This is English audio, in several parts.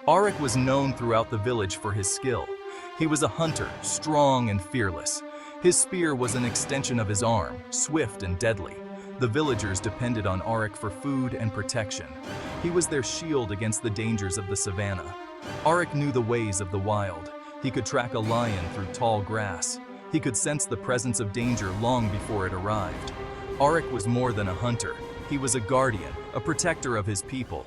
Arik was known throughout the village for his skill. He was a hunter, strong and fearless. His spear was an extension of his arm, swift and deadly. The villagers depended on Arik for food and protection. He was their shield against the dangers of the savannah. Arik knew the ways of the wild. He could track a lion through tall grass. He could sense the presence of danger long before it arrived. Arik was more than a hunter. He was a guardian, a protector of his people.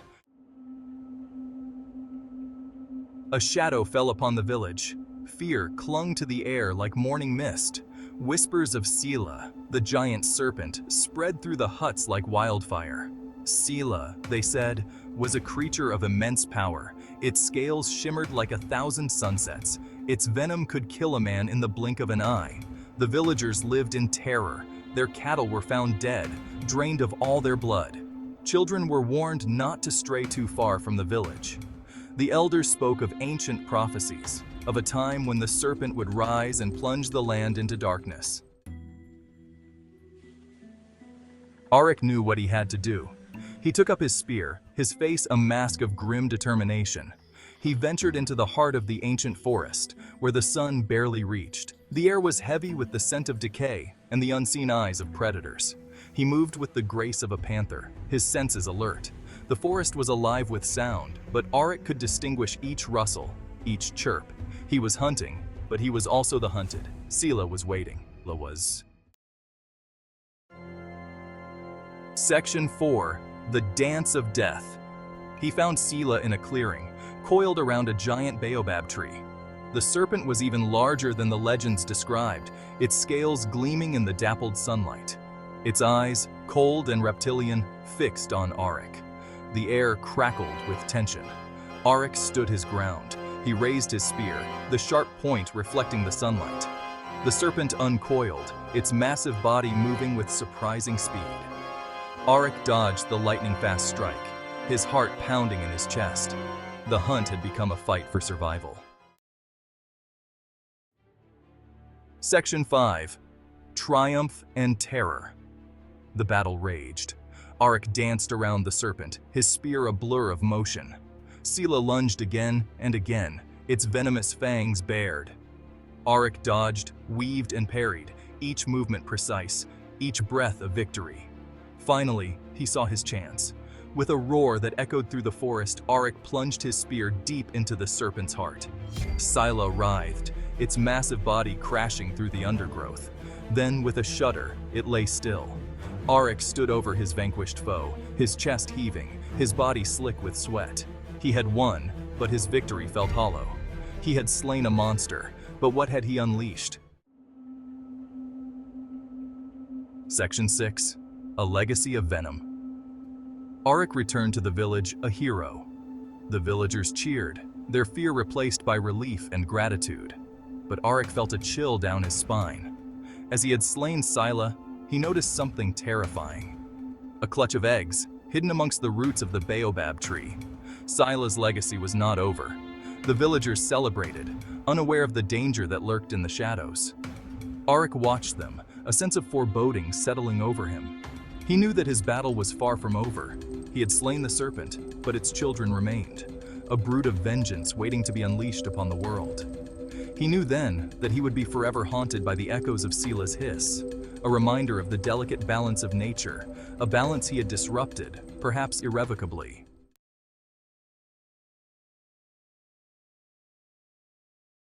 A shadow fell upon the village. Fear clung to the air like morning mist. Whispers of Sila, the giant serpent, spread through the huts like wildfire. Sila, they said, was a creature of immense power. Its scales shimmered like 1,000 sunsets. Its venom could kill a man in the blink of an eye. The villagers lived in terror. Their cattle were found dead, drained of all their blood. Children were warned not to stray too far from the village. The elders spoke of ancient prophecies, of a time when the serpent would rise and plunge the land into darkness. Arik knew what he had to do. He took up his spear, his face a mask of grim determination. He ventured into the heart of the ancient forest, where the sun barely reached. The air was heavy with the scent of decay and the unseen eyes of predators. He moved with the grace of a panther, his senses alert. The forest was alive with sound, but Arik could distinguish each rustle, each chirp. He was hunting, but he was also the hunted. Sila was waiting. Sila was. Section 4. The Dance of Death. He found Sila in a clearing, coiled around a giant baobab tree. The serpent was even larger than the legends described, its scales gleaming in the dappled sunlight. Its eyes, cold and reptilian, fixed on Arik. The air crackled with tension. Arik stood his ground. He raised his spear, the sharp point reflecting the sunlight. The serpent uncoiled, its massive body moving with surprising speed. Arik dodged the lightning-fast strike, his heart pounding in his chest. The hunt had become a fight for survival. Section 5. Triumph and Terror. The battle raged. Arik danced around the serpent, his spear a blur of motion. Sila lunged again and again, its venomous fangs bared. Arik dodged, weaved, and parried, each movement precise, each breath a victory. Finally, he saw his chance. With a roar that echoed through the forest, Arik plunged his spear deep into the serpent's heart. Sila writhed, its massive body crashing through the undergrowth. Then, with a shudder, it lay still. Arik stood over his vanquished foe, his chest heaving, his body slick with sweat. He had won, but his victory felt hollow. He had slain a monster, but what had he unleashed? Section 6. A Legacy of Venom. Arik returned to the village a hero. The villagers cheered, their fear replaced by relief and gratitude. But Arik felt a chill down his spine. As he had slain Sila, he noticed something terrifying. A clutch of eggs, hidden amongst the roots of the baobab tree. Sila's legacy was not over. The villagers celebrated, unaware of the danger that lurked in the shadows. Arik watched them, a sense of foreboding settling over him. He knew that his battle was far from over. He had slain the serpent, but its children remained, a brood of vengeance waiting to be unleashed upon the world. He knew then that he would be forever haunted by the echoes of Sila's hiss, a reminder of the delicate balance of nature, a balance he had disrupted, perhaps irrevocably.